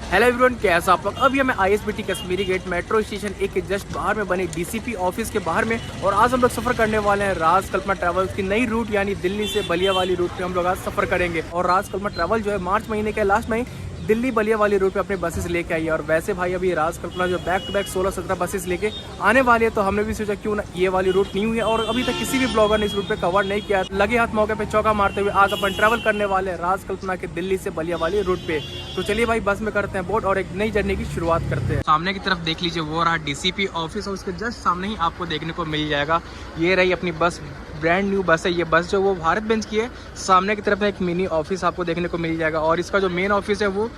Hello everyone, कैसा आप लोग। अभी हमें ISBT Kashmiri Gate metro station एक के जस्ट बाहर में बने डीसीपी ऑफिस के बाहर में, और आज हम लोग सफर करने वाले हैं राज कल्पना ट्रैवल्स की नई रूट यानी दिल्ली से बलिया वाली रूट पे हम लोग आज सफर करेंगे। और राज कल्पना ट्रैवल जो है मार्च महीने के लास्ट में दिल्ली बलिया वाली रूट पे अपने बसेस लेके आई है। और वैसे भाई अभी राज कल्पना जो बैक टू बैक 16-17 बसेस लेके आने वाली है, तो हमने भी सोचा क्यों ना ये वाली रूट न्यू है और अभी तक किसी भी ब्लॉगर ने इस रूट पे कवर नहीं किया। लगे हाथ मौके पे चौका मारते हुए आज अपन ट्रैवल करने वाले हैं राज कल्पना के दिल्ली से बलिया वाली रूट पे। तो चलिए भाई बस में करते हैं बोर्ड और एक नई जर्नी की शुरुआत करते हैं। सामने की तरफ देख लीजिए, वो रहा डीसीपी ऑफिस और उसके जस्ट सामने ही आपको देखने को मिल जाएगा ये रही अपनी बस। ब्रांड न्यू बस है ये बस, जो वो भारत बेंज की है। सामने की तरफ एक मिनी ऑफिस आपको देखने को मिल जाएगा और इसका जो मेन ऑफिस है वो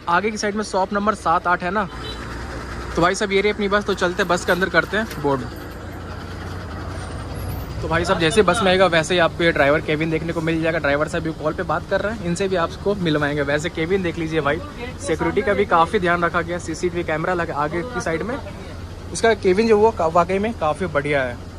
आगे की साइड में शॉप नंबर 7-8 है ना। तो भाई साहब ये रही अपनी बस, तो चलते बस के अंदर करते हैं बोर्ड। तो भाई साहब जैसे बस में आएगा वैसे ही आपको ये ड्राइवर केबिन देखने को मिल जाएगा। ड्राइवर साहब भी कॉल पे बात कर रहे हैं, इनसे भी आपको मिलवाएंगे। वैसे केबिन देख लीजिए भाई, सिक्योरिटी का भी काफ़ी ध्यान रखा गया। सीसीटीवी कैमरा लगा आगे की साइड में। इसका केबिन जो वो वाकई में काफ़ी बढ़िया है।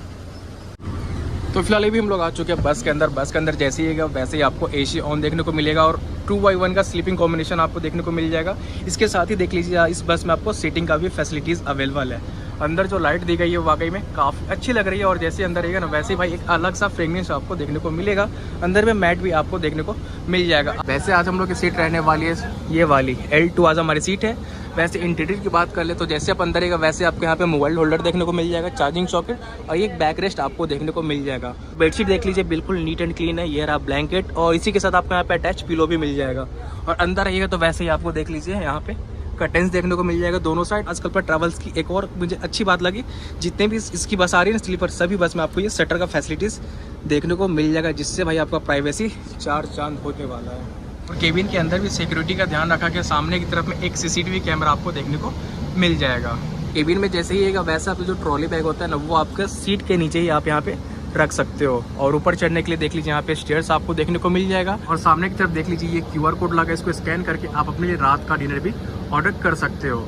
तो फिलहाल अभी हम लोग आ चुके हैं बस के अंदर। बस के अंदर जैसे ही है वैसे ही आपको एसी ऑन देखने को मिलेगा और 2x1 का स्लीपिंग कॉम्बिनेशन आपको देखने को मिल जाएगा। इसके साथ ही देख लीजिए इस बस में आपको सीटिंग का भी फैसिलिटीज़ अवेलेबल है। अंदर जो लाइट दी गई है वाकई में काफ़ी अच्छी लग रही है और जैसे अंदर रहेगा ना वैसे ही भाई एक अलग सा फ्रेगनेंस आपको देखने को मिलेगा। अंदर में मैट भी आपको देखने को मिल जाएगा। वैसे आज हम लोग की सीट रहने वाली है ये वाली L2 आज हमारी सीट है। वैसे इंटीरियर की बात कर ले तो जैसे आप अंदर रहेगा वैसे आपको यहाँ पे मोबाइल होल्डर देखने को मिल जाएगा, चार्जिंग सॉकेट और एक बैक रेस्ट आपको देखने को मिल जाएगा। बेडशीट देख लीजिए बिल्कुल नीट एंड क्लीन है। ये रहा ब्लैंकेट और इसी के साथ आपको यहाँ पे अटैच पिलो भी मिल जाएगा। और अंदर रहिएगा तो वैसे ही आपको देख लीजिए यहाँ पे कर्टेंस देखने को मिल जाएगा दोनों साइड। आजकल पर ट्रैवल्स की एक और मुझे अच्छी बात लगी, जितने भी इसकी बस आ रही है ना स्लीपर, सभी बस में आपको ये शटर का फैसिलिटीज़ देखने को मिल जाएगा, जिससे भाई आपका प्राइवेसी 4 चांद होने वाला है। और केबिन के अंदर भी सिक्योरिटी का ध्यान रखा गया। सामने की तरफ में एक सीसीटीवी कैमरा आपको देखने को मिल जाएगा। केबिन में जैसे ही आएगा वैसे आपका जो ट्रॉली बैग होता है ना वो आपका सीट के नीचे ही आप यहाँ पे रख सकते हो। और ऊपर चढ़ने के लिए देख लीजिए यहाँ पे स्टेयर्स आपको देखने को मिल जाएगा। और सामने की तरफ देख लीजिए ये QR कोड लगा, इसको स्कैन करके आप अपने लिए रात का डिनर भी ऑर्डर कर सकते हो।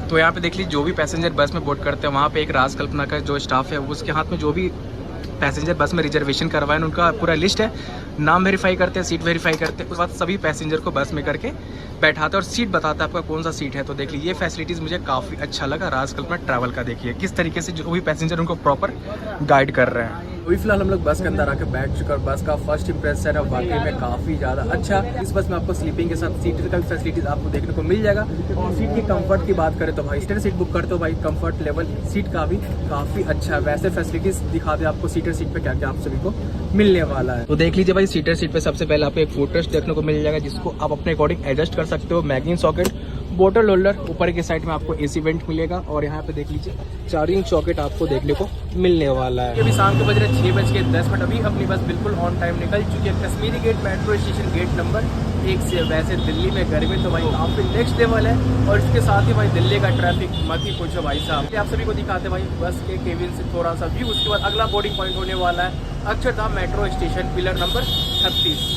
तो यहाँ पे देख लीजिए जो भी पैसेंजर बस में बोर्ड करते हैं वहाँ पे एक राज कल्पना का जो स्टाफ है उसके हाथ में जो भी पैसेंजर बस में रिजर्वेशन करवाएं उनका पूरा लिस्ट है। नाम वेरीफाई करते हैं, सीट वेरीफाई करते हैं, उसके बाद सभी पैसेंजर को बस में करके बैठाते हैं और सीट बताता है आपका कौन सा सीट है। तो देख लीजिए ये फैसिलिटीज़ मुझे काफ़ी अच्छा लगा राज कल्पना ट्रैवल का। देखिए किस तरीके से जो भी पैसेंजर उनको प्रॉपर गाइड कर रहे हैं। अभी फिलहाल हम लोग बस के अंदर आके बैठ चुके और बस का फर्स्ट इंप्रेशन है वाकई में काफ़ी ज़्यादा अच्छा। इस बस में आपको स्लीपिंग के साथ सीट का भी फैसिलिटीज़ आपको देखने को मिल जाएगा। और सीट की कंफर्ट की बात करें तो भाई स्टेटर सीट बुक करते हो भाई कंफर्ट लेवल सीट का भी काफ़ी अच्छा है। वैसे फैसिलिटीज़ दिखा दे आपको सीटर सीट पे क्या क्या आप सभी को मिलने वाला है। तो देख लीजिए भाई सीटर सीट पे सबसे पहले आपको एक फुटरेस्ट देखने को मिल जाएगा, जिसको आप अपने अकॉर्डिंग एडजस्ट कर सकते हो। मैगजीन सॉकेट, बोतल होल्डर, ऊपर की साइड में आपको एसी वेंट मिलेगा और यहाँ पे देख लीजिए चार्जिंग सॉकेट आपको देखने को मिलने वाला है। अभी शाम के बज रहे 6:10। अभी अपनी बस बिल्कुल ऑन टाइम निकल चुकी है Kashmiri Gate metro station gate number 1 से। वैसे दिल्ली में गर्मी तो भाई काफी नेक्स्ट लेवल है और इसके साथ ही भाई दिल्ली का ट्रैफिक मत ही पूछो भाई साहब। आप सभी को दिखाते भाई बस के केबिन से थोड़ा सा व्यू। उसके बाद अगला बोर्डिंग पॉइंट होने वाला है Akshardham metro station, pillar number 36।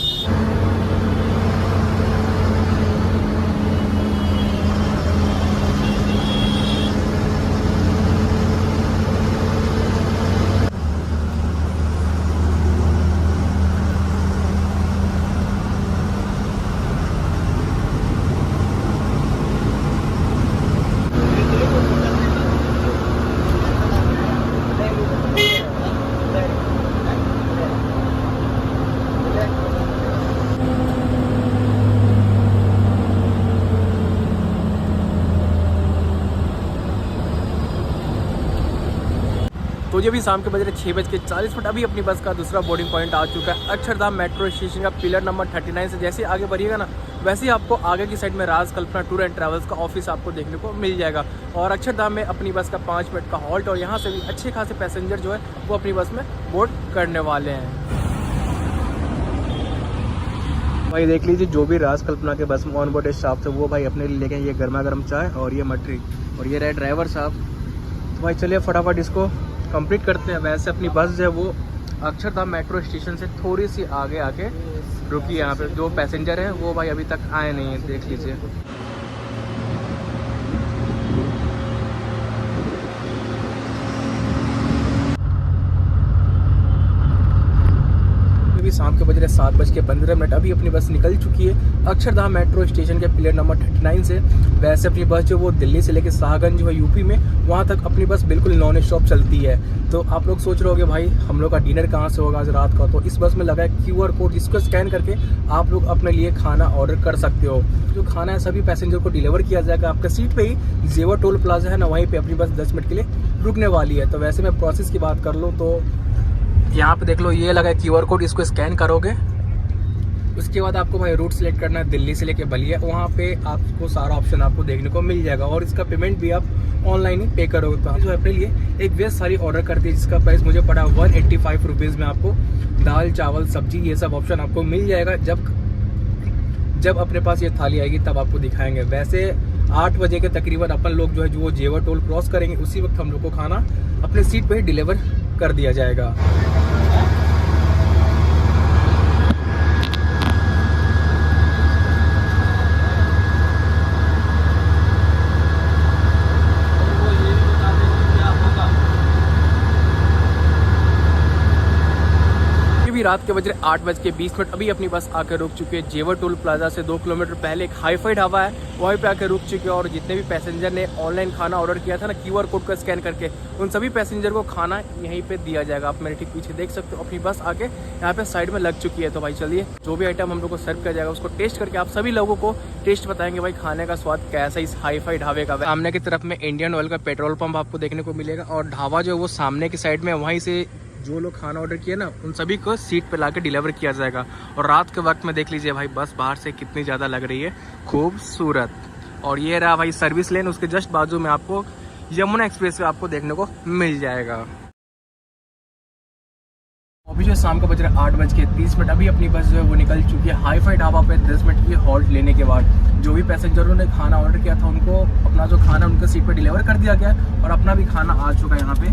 तो ये भी शाम के बज रहे 6:40। अभी अपनी बस का दूसरा बोर्डिंग पॉइंट आ चुका है अक्षरधाम मेट्रो स्टेशन का, पिलर नंबर 39 से। जैसे आगे बढ़िएगा ना वैसे ही आपको आगे की साइड में राज कल्पना टूर एंड ट्रैवल्स का ऑफिस आपको देखने को मिल जाएगा। और अक्षरधाम में अपनी बस का 5 मिनट का हॉल्ट और यहाँ से भी अच्छे खासे पैसेंजर जो है वो अपनी बस में बोर्ड करने वाले हैं। भाई देख लीजिए जो भी राज कल्पना के बस में ऑन बोर्ड स्टाफ थे वो भाई अपने लिए लेके ये गर्मा गर्म चाय और ये मटरी और ये रहे ड्राइवर साहब। तो भाई चलिए फटाफट इसको कंप्लीट करते हैं। वैसे अपनी बस जो है वो अक्षरधाम मेट्रो स्टेशन से थोड़ी सी आगे आके रुकी। यहाँ पे जो पैसेंजर है वो भाई अभी तक आए नहीं है, देख लीजिए। अभी शाम के बज रहे 7:15। अभी अपनी बस निकल चुकी है अक्षरधाम मेट्रो स्टेशन के प्लेट नंबर 39 से। वैसे अपनी बस जो वो दिल्ली से लेकर शाहगंज जो है यूपी में, वहाँ तक अपनी बस बिल्कुल नॉन स्टॉप चलती है। तो आप लोग सोच रहे होगे भाई हम लोग का डिनर कहाँ से होगा आज रात का, तो इस बस में लगा है QR कोड, जिसको स्कैन करके आप लोग अपने लिए खाना ऑर्डर कर सकते हो। जो खाना है सभी पैसेंजर को डिलीवर किया जाएगा आपके सीट पे ही। जेवर टोल प्लाजा है ना, वहीं पे अपनी बस 10 मिनट के लिए रुकने वाली है। तो वैसे मैं प्रोसेस की बात कर लूँ तो यहाँ पे देख लो, ये लगा है QR कोड, इसको स्कैन करोगे। उसके बाद आपको भाई रूट सेलेक्ट करना है दिल्ली से लेके बलिया। वहाँ पे आपको सारा ऑप्शन आपको देखने को मिल जाएगा और इसका पेमेंट भी आप ऑनलाइन ही पे करोगे। तो जो अपने लिए एक वेज थाली ऑर्डर करती है, जिसका प्राइस मुझे पड़ा 185 रुपीज़ में। आपको दाल चावल सब्जी ये सब ऑप्शन आपको मिल जाएगा। जब अपने पास ये थाली आएगी तब आपको दिखाएंगे। वैसे 8 बजे के तकरीबन अपन लोग जो है जो जेवर टोल क्रॉस करेंगे, उसी वक्त हम लोग को खाना अपने सीट पे ही डिलीवर कर दिया जाएगा। भी रात के बज रहे 8:20। अभी अपनी बस आकर रुक चुकी है जेवर टोल प्लाजा से 2 किलोमीटर पहले एक हाईफाई ढाबा है, वहीं पे आकर रुक चुके हैं। और जितने भी पैसेंजर ने ऑनलाइन खाना ऑर्डर किया था ना QR कोड का स्कैन करके, उन सभी पैसेंजर को खाना यहीं पे दिया जाएगा। आप मेरे ठीक पीछे देख सकते हो, अपनी बस आके यहाँ पे साइड में लग चुकी है। तो भाई चलिए, जो भी आइटम हम लोग को सर्व किया जाएगा उसको टेस्ट करके आप सभी लोगों को टेस्ट बताएंगे भाई खाने का स्वाद कैसा इस हाईफाई ढाबे का। सामने की तरफ में इंडियन ऑयल का पेट्रोल पंप आपको देखने को मिलेगा और ढाबा जो है वो सामने की साइड में, वहीं से जो लोग खाना ऑर्डर किए ना उन सभी को सीट पे लाके डिलीवर किया जाएगा। और रात के वक्त में देख लीजिए भाई बस बाहर से कितनी ज़्यादा लग रही है खूबसूरत। और ये रहा भाई सर्विस लेन, उसके जस्ट बाजू में आपको यमुना एक्सप्रेस वे आपको देखने को मिल जाएगा। अभी जो शाम को बज रहा 8:30। अभी अपनी बस जो है वो निकल चुकी है हाईफाई ढाबा पे 10 मिनट की हॉल्ट लेने के बाद। जो भी पैसेंजरों ने खाना ऑर्डर किया था उनको अपना जो खाना उनके सीट पे डिलीवर कर दिया गया और अपना भी खाना आ चुका है यहाँ पे,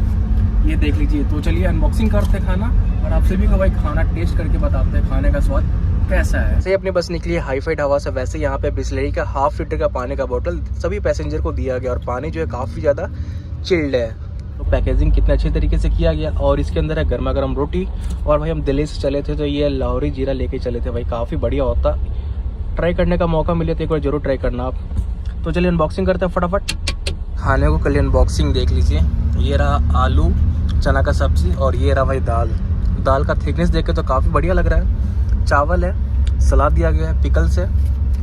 ये देख लीजिए। तो चलिए अनबॉक्सिंग करते हैं खाना और आप सभी को भाई खाना टेस्ट करके बताते हैं खाने का स्वाद कैसा है। सही अपनी बस निकली है हाईफाई ढाबा से। वैसे यहाँ पे बिस्लेरी का 1/2 लीटर का पानी का बोतल सभी पैसेंजर को दिया गया और पानी जो है काफ़ी ज़्यादा चिल्ड है। तो पैकेजिंग कितने अच्छे तरीके से किया गया। और इसके अंदर है गर्मा गर्म रोटी। और भाई हम दिल्ली से चले थे तो ये लाहौरी जीरा लेके चले थे भाई, काफ़ी बढ़िया होता। ट्राई करने का मौका मिले तो एक बार जरूर ट्राई करना आप। तो चलिए अनबॉक्सिंग करते हैं फटाफट। खाने को कल अनबॉक्सिंग देख लीजिए। ये रहा आलू चना का सब्जी और ये रहा भाई दाल का थिकनेस देख के तो काफ़ी बढ़िया लग रहा है। चावल है, सलाद दिया गया है, पिकल्स है,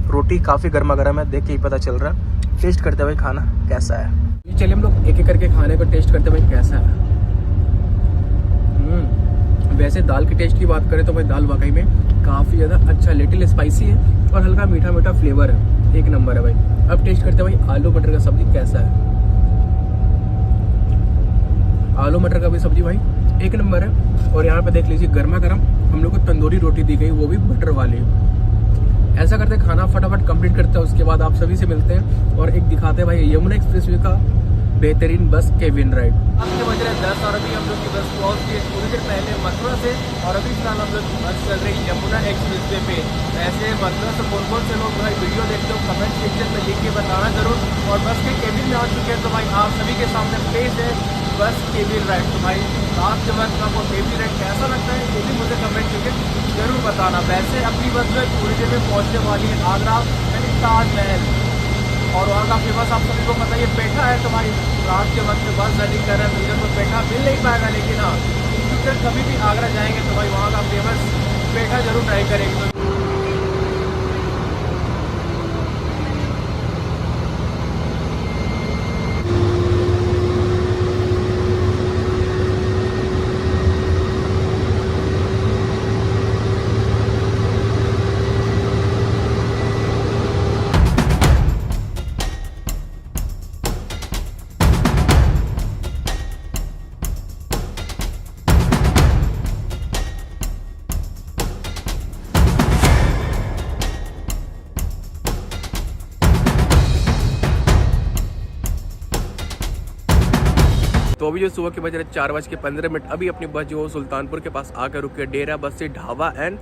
रोटी काफ़ी गर्मा गर्म है, देख के ही पता चल रहा है। टेस्ट करते भाई खाना कैसा है। चलिए हम लोग एक एक करके खाने को टेस्ट करते भाई कैसा है। वैसे दाल के टेस्ट की बात करें तो भाई दाल वाकई में काफ़ी ज़्यादा अच्छा, लिटिल स्पाइसी है और हल्का मीठा मीठा फ्लेवर है, एक नंबर है भाई। अब टेस्ट करते भाई आलू मटर का सब्जी कैसा है। आलू मटर का भी सब्जी भाई एक नंबर है। और यहाँ पे देख लीजिए गर्मा गर्म हम लोग को तंदूरी रोटी दी गई, वो भी बटर वाली। ऐसा करते खाना फटाफट कंप्लीट करते हैं, उसके बाद आप सभी से मिलते हैं और एक दिखाते हैं भाई यमुना एक्सप्रेस वे का बेहतरीन बस केबिन राइड। आपके बज रहे 10 और अभी हम लोग की बस पहुँच गई थोड़ी देर पहले मथुरा से और अभी फिलहाल हम लोग की बस चल रही यमुना एक्सप्रेस वे पे। ऐसे मथुरा से कौन से लोग भाई वीडियो देखते हो कमेंट सेक्शन में लिख के बताना जरूर। और बस के केबिन में आ चुके हैं तो भाई आप सभी के सामने पेश है बस केबिन राइड। तो भाई रात के वक्त आपको केबिन राइड कैसा लगता है ये भी मुझे कमेंट करके जरूर बताना। वैसे अपनी बस जो है थोड़ी देर में पहुँचने वाली है आगरा यानी ताजमहल, और वहाँ का फेमस आप सभी को पता है ये पेठा है। तो भाई रात के वक्त बस रनिंग कर रहे हैं तो इधर को पेठा मिल नहीं पाएगा, लेकिन हाँ इन फ्यूचर कभी भी आगरा जाएंगे तो भाई वहाँ का फेमस पेठा जरूर ट्राई करेंगे। तो अभी जो सुबह के बज रहे 4:15। अभी अपनी बस जो सुल्तानपुर के पास आकर रुकी है। डेरा बस से ढाबा एंड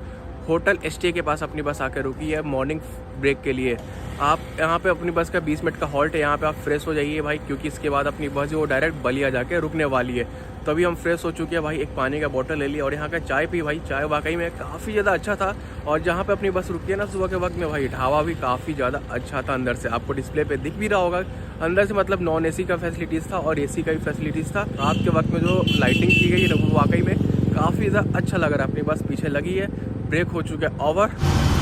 होटल स्टे के पास अपनी बस आकर रुकी है मॉर्निंग ब्रेक के लिए। आप यहाँ पे अपनी बस का 20 मिनट का हॉल्ट है, यहाँ पे आप फ्रेश हो जाइए भाई, क्योंकि इसके बाद अपनी बस जो डायरेक्ट बलिया जाके रुकने वाली है। तभी हम फ्रेश हो चुके हैं भाई, एक पानी का बोतल ले लिया और यहाँ का चाय पी भाई। चाय वाकई में काफ़ी ज़्यादा अच्छा था। और जहाँ पे अपनी बस रुकी है ना सुबह के वक्त में भाई, ढाबा भी काफ़ी ज़्यादा अच्छा था। अंदर से आपको डिस्प्ले पे दिख भी रहा होगा, अंदर से मतलब नॉन AC का फैसिलिटीज़ था और AC का भी फैसिलिटीज़ था। रात के वक्त में जो लाइटिंग की गई है वो वाकई में काफ़ी ज़्यादा अच्छा लग रहा है। अपनी बस पीछे लगी है, ब्रेक हो चुका है ओवर।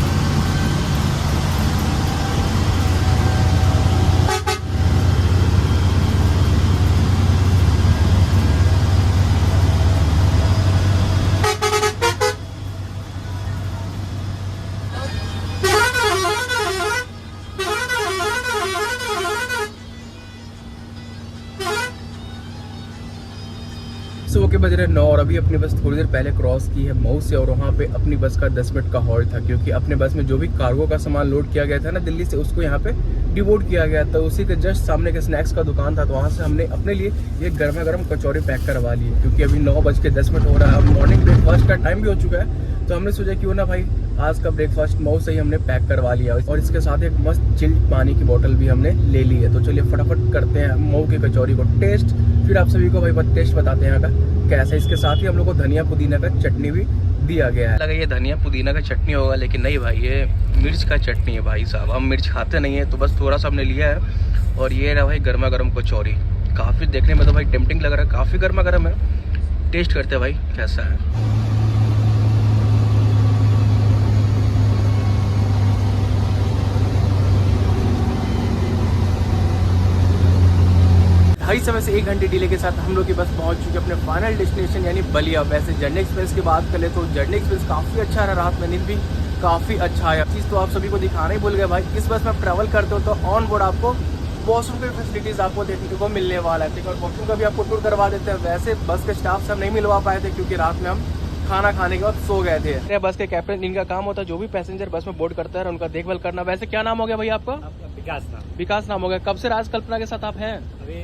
सुबह के बज रहे 9 और अभी अपनी बस थोड़ी देर पहले क्रॉस की है मऊ से और वहाँ पे अपनी बस का 10 मिनट का हॉल्ट था, क्योंकि अपने बस में जो भी कार्गो का सामान लोड किया गया था ना दिल्ली से, उसको यहाँ पे डिबोर्ड किया गया था। उसी के जस्ट सामने के स्नैक्स का दुकान था, तो वहाँ से हमने अपने लिए ये गर्मा गर्म कचौरी पैक करवा ली, क्योंकि अभी 9:10 हो रहा है। अब मॉर्निंग ब्रेकफास्ट का टाइम भी हो चुका है, तो हमने सोचा क्यों ना भाई आज का ब्रेकफास्ट मऊ से ही हमने पैक करवा लिया। और इसके साथ एक मस्त चिल्ड पानी की बोतल भी हमने ले ली है। तो चलिए फटाफट करते हैं मऊ की कचौरी को टेस्ट, फिर आप सभी को भाई टेस्ट बताते हैं यहाँ का कैसा। इसके साथ ही हम लोग को धनिया पुदीना का चटनी भी दिया गया है। लगा ये धनिया पुदीना का चटनी होगा, लेकिन नहीं भाई, ये मिर्च का चटनी है भाई साहब। हम मिर्च खाते नहीं है, तो बस थोड़ा सा हमने लिया है। और ये रहा भाई गर्मा गर्म कचौरी, काफ़ी देखने में तो भाई टेम्पटिंग लग रहा है, काफ़ी गर्मा गर्म है। टेस्ट करते हैं भाई कैसा है। ढाई समय से 1 घंटे डिले के साथ हम लोग की बस पहुंच चुके अपने फाइनल डेस्टिनेशन यानी बलिया। वैसे जर्नी एक्सपीरियंस की बात करें तो जर्नी एक्सपीरियंस काफ़ी अच्छा रहा, रात में नींद भी काफ़ी अच्छा आया। चीज़ तो आप सभी को दिखाना ही भूल गए भाई, इस बस में आप ट्रैवल करते हो तो ऑन बोर्ड आपको वॉशरूम की फैसिलिटीज़ आपको देखने को मिलने वाला है। और वॉशरूम का भी आपको टूर करवा देते हैं। वैसे बस के स्टाफ से हम नहीं मिलवा पाए थे, क्योंकि रात में हम खाना खाने के बाद सो गए थे। बस के कैप्टन, इनका काम होता है जो भी पैसेंजर बस में बोर्ड करता है उनका देखभाल करना। वैसे क्या नाम हो गया भाई आपका? विकास नाम हो गया। कब से राजकल्पना के साथ आप हैं? अभी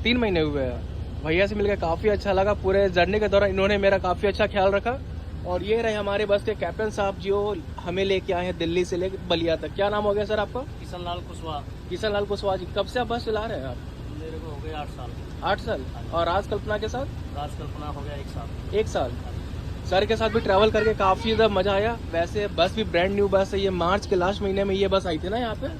3 महीने हुए हैं। भैया से मिलकर काफ़ी अच्छा लगा। पूरे जर्नी के दौरान इन्होंने मेरा काफ़ी अच्छा ख्याल रखा। और ये रहे हमारे बस के कैप्टन साहब जो हमें लेके आए हैं दिल्ली से लेकर बलिया तक। क्या नाम हो गया सर आपका? किशन लाल कुशवाहा। किशन लाल कुशवाहा जी। कब से आप बस चला रहे हैं आप? मेरे को हो गए 8 साल। 8 साल। और राजकल्पना के साथ? राजकल्पना हो गया 1 साल। 1 साल। सर के साथ भी ट्रैवल करके काफ़ी ज़्यादा मज़ा आया। वैसे बस भी ब्रांड न्यू बस है, ये मार्च के लास्ट महीने में ये बस आई थी ना यहाँ पे।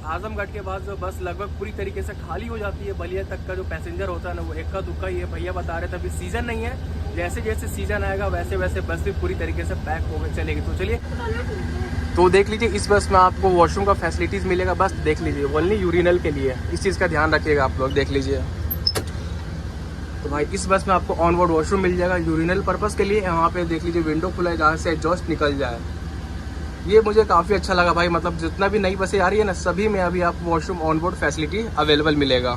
आजमगढ़ के बाद जो बस लगभग पूरी तरीके से खाली हो जाती है। बलिया तक का जो पैसेंजर होता है ना वो इक्का दुक्का ही है। भैया बता रहे थे अभी सीजन नहीं है, जैसे जैसे सीजन आएगा वैसे वैसे बस भी पूरी तरीके से पैक हो गई चलेगी। तो चलिए तो देख लीजिए, इस बस में आपको वॉशरूम का फैसिलिटीज़ मिलेगा। बस देख लीजिए, ओनली यूरिनल के लिए, इस चीज़ का ध्यान रखिएगा आप लोग। देख लीजिए तो भाई इस बस में आपको ऑन बोर्ड वॉशरूम मिल जाएगा यूरिनल पर्पज़ के लिए। यहाँ पे देख लीजिए विंडो खुला है जहाँ से एग्जॉस्ट निकल जाए। ये मुझे काफ़ी अच्छा लगा भाई, मतलब जितना भी नई बसें आ रही है ना सभी में अभी आपको washroom on board facility available मिलेगा।